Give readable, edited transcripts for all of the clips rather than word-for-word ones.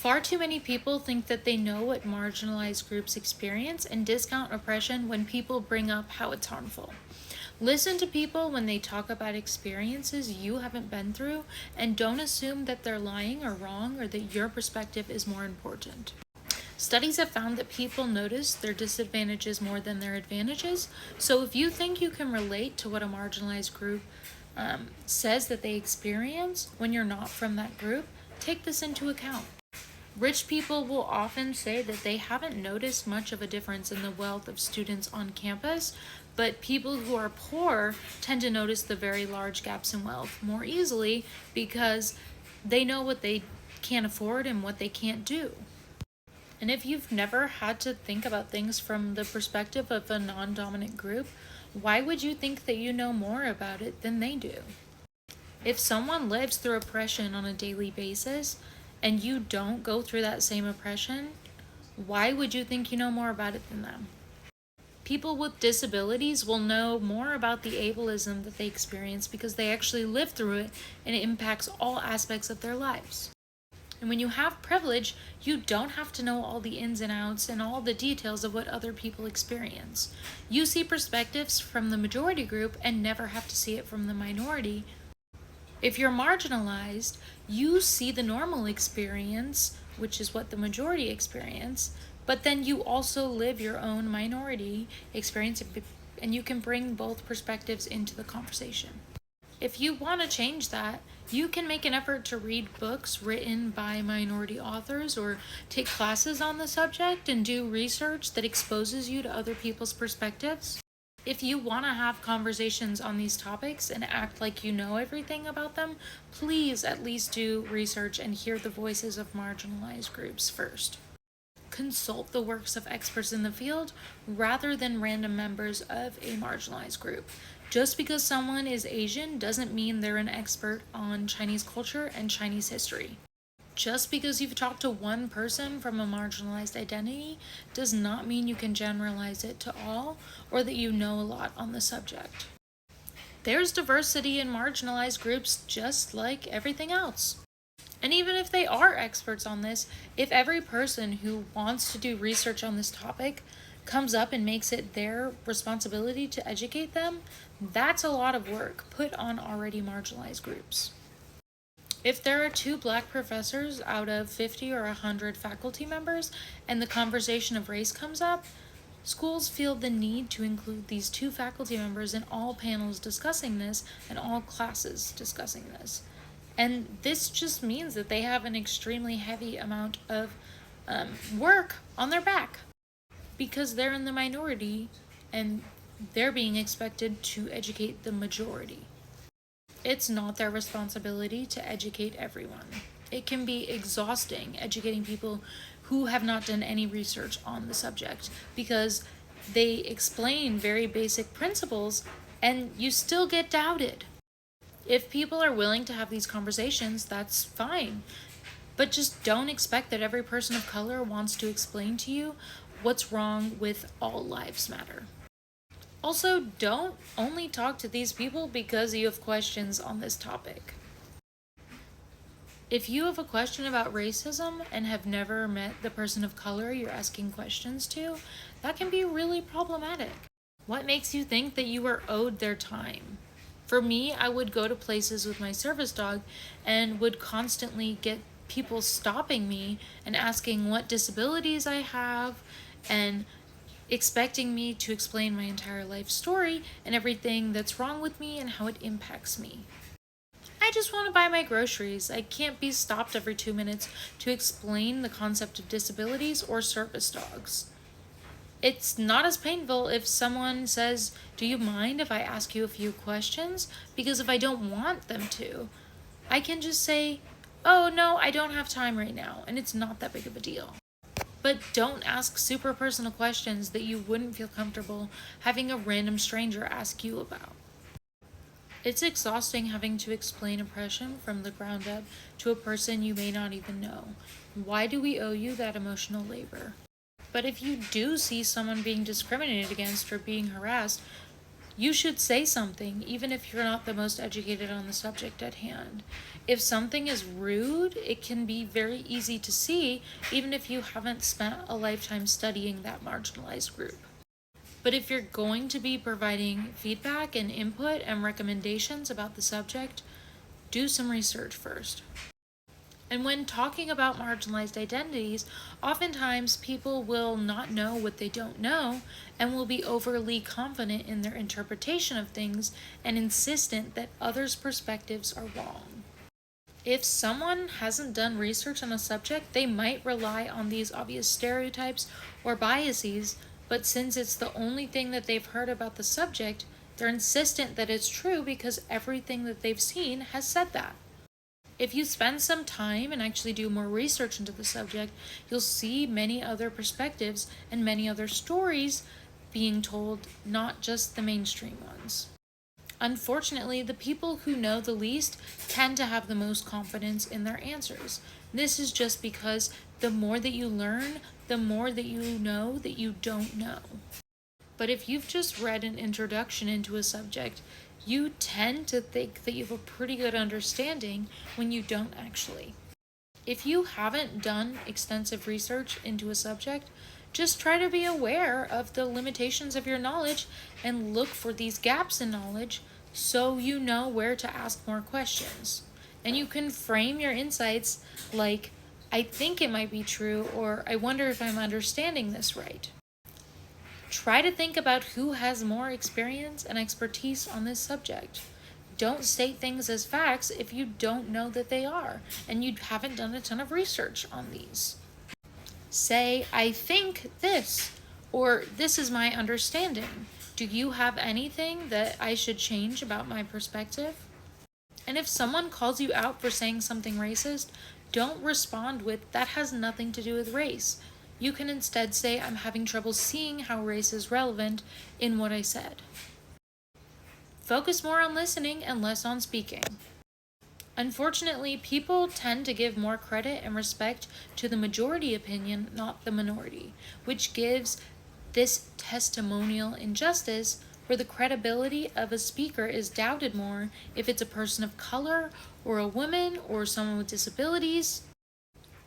Far too many people think that they know what marginalized groups experience and discount oppression when people bring up how it's harmful. Listen to people when they talk about experiences you haven't been through, and don't assume that they're lying or wrong or that your perspective is more important. Studies have found that people notice their disadvantages more than their advantages, so if you think you can relate to what a marginalized group says that they experience when you're not from that group, take this into account. Rich people will often say that they haven't noticed much of a difference in the wealth of students on campus, but people who are poor tend to notice the very large gaps in wealth more easily because they know what they can't afford and what they can't do. And if you've never had to think about things from the perspective of a non-dominant group, why would you think that you know more about it than they do? If someone lives through oppression on a daily basis and you don't go through that same oppression, why would you think you know more about it than them? People with disabilities will know more about the ableism that they experience because they actually live through it and it impacts all aspects of their lives. And when you have privilege, you don't have to know all the ins and outs and all the details of what other people experience. You see perspectives from the majority group and never have to see it from the minority. If you're marginalized, you see the normal experience, which is what the majority experience, but then you also live your own minority experience, and you can bring both perspectives into the conversation. If you want to change that, you can make an effort to read books written by minority authors or take classes on the subject and do research that exposes you to other people's perspectives. If you want to have conversations on these topics and act like you know everything about them, please at least do research and hear the voices of marginalized groups first. Consult the works of experts in the field rather than random members of a marginalized group. Just because someone is Asian doesn't mean they're an expert on Chinese culture and Chinese history. Just because you've talked to one person from a marginalized identity does not mean you can generalize it to all or that you know a lot on the subject. There's diversity in marginalized groups just like everything else. And even if they are experts on this, if every person who wants to do research on this topic comes up and makes it their responsibility to educate them, that's a lot of work put on already marginalized groups. If there are 2 black professors out of 50 or 100 faculty members and the conversation of race comes up, schools feel the need to include these 2 faculty members in all panels discussing this and all classes discussing this. And this just means that they have an extremely heavy amount of work on their back because they're in the minority and they're being expected to educate the majority. It's not their responsibility to educate everyone. It can be exhausting educating people who have not done any research on the subject because they explain very basic principles and you still get doubted. If people are willing to have these conversations, that's fine. But just don't expect that every person of color wants to explain to you what's wrong with all lives matter. Also, don't only talk to these people because you have questions on this topic. If you have a question about racism and have never met the person of color you're asking questions to, that can be really problematic. What makes you think that you are owed their time? For me, I would go to places with my service dog and would constantly get people stopping me and asking what disabilities I have and expecting me to explain my entire life story and everything that's wrong with me and how it impacts me. I just want to buy my groceries. I can't be stopped every 2 minutes to explain the concept of disabilities or service dogs. It's not as painful if someone says, "Do you mind if I ask you a few questions?" Because if I don't want them to, I can just say, "Oh no, I don't have time right now," and it's not that big of a deal. But don't ask super personal questions that you wouldn't feel comfortable having a random stranger ask you about. It's exhausting having to explain oppression from the ground up to a person you may not even know. Why do we owe you that emotional labor? But if you do see someone being discriminated against or being harassed, You should say something, even if you're not the most educated on the subject at hand. If something is rude, it can be very easy to see, even if you haven't spent a lifetime studying that marginalized group. But if you're going to be providing feedback and input and recommendations about the subject, do some research first. And when talking about marginalized identities, oftentimes people will not know what they don't know and will be overly confident in their interpretation of things and insistent that others' perspectives are wrong. If someone hasn't done research on a subject, they might rely on these obvious stereotypes or biases, but since it's the only thing that they've heard about the subject, they're insistent that it's true because everything that they've seen has said that. If you spend some time and actually do more research into the subject, you'll see many other perspectives and many other stories being told, not just the mainstream ones. Unfortunately, the people who know the least tend to have the most confidence in their answers. This is just because the more that you learn, the more that you know that you don't know. But if you've just read an introduction into a subject, you tend to think that you have a pretty good understanding when you don't actually. If you haven't done extensive research into a subject, just try to be aware of the limitations of your knowledge and look for these gaps in knowledge so you know where to ask more questions. And you can frame your insights like, I think it might be true, or I wonder if I'm understanding this right. Try to think about who has more experience and expertise on this subject. Don't state things as facts if you don't know that they are and you haven't done a ton of research on these. Say, I think this, or this is my understanding. Do you have anything that I should change about my perspective? And if someone calls you out for saying something racist, don't respond with, that has nothing to do with race. You can instead say, I'm having trouble seeing how race is relevant in what I said. Focus more on listening and less on speaking. Unfortunately, people tend to give more credit and respect to the majority opinion, not the minority, which gives this testimonial injustice where the credibility of a speaker is doubted more if it's a person of color or a woman or someone with disabilities.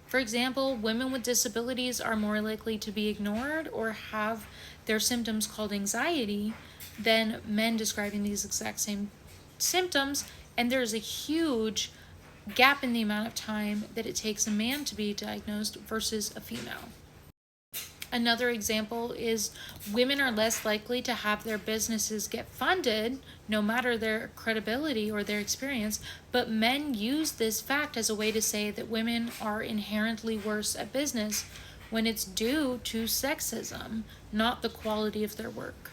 For example, women with disabilities are more likely to be ignored or have their symptoms called anxiety than men describing these exact same symptoms, and there's a huge gap in the amount of time that it takes a man to be diagnosed versus a female. Another example is women are less likely to have their businesses get funded, no matter their credibility or their experience, but men use this fact as a way to say that women are inherently worse at business when it's due to sexism, not the quality of their work.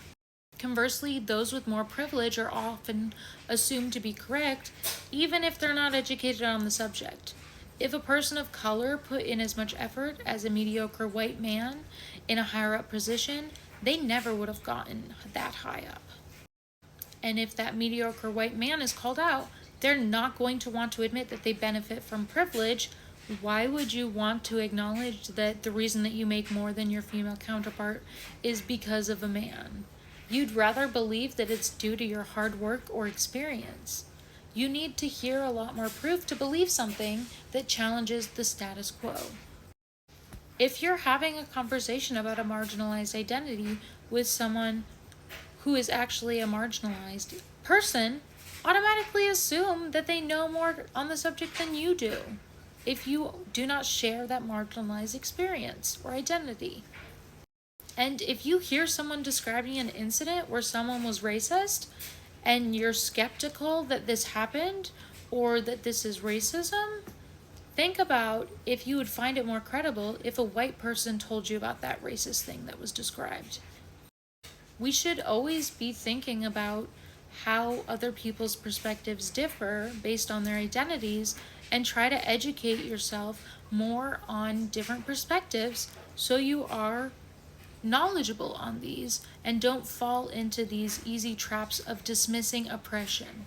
Conversely, those with more privilege are often assumed to be correct, even if they're not educated on the subject. If a person of color put in as much effort as a mediocre white man in a higher up position, they never would have gotten that high up. And if that mediocre white man is called out, they're not going to want to admit that they benefit from privilege. Why would you want to acknowledge that the reason that you make more than your female counterpart is because of a man? You'd rather believe that it's due to your hard work or experience. You need to hear a lot more proof to believe something that challenges the status quo. If you're having a conversation about a marginalized identity with someone who is actually a marginalized person, automatically assume that they know more on the subject than you do if you do not share that marginalized experience or identity. And if you hear someone describing an incident where someone was racist and you're skeptical that this happened or that this is racism, think about if you would find it more credible if a white person told you about that racist thing that was described. We should always be thinking about how other people's perspectives differ based on their identities and try to educate yourself more on different perspectives so you are knowledgeable on these and don't fall into these easy traps of dismissing oppression.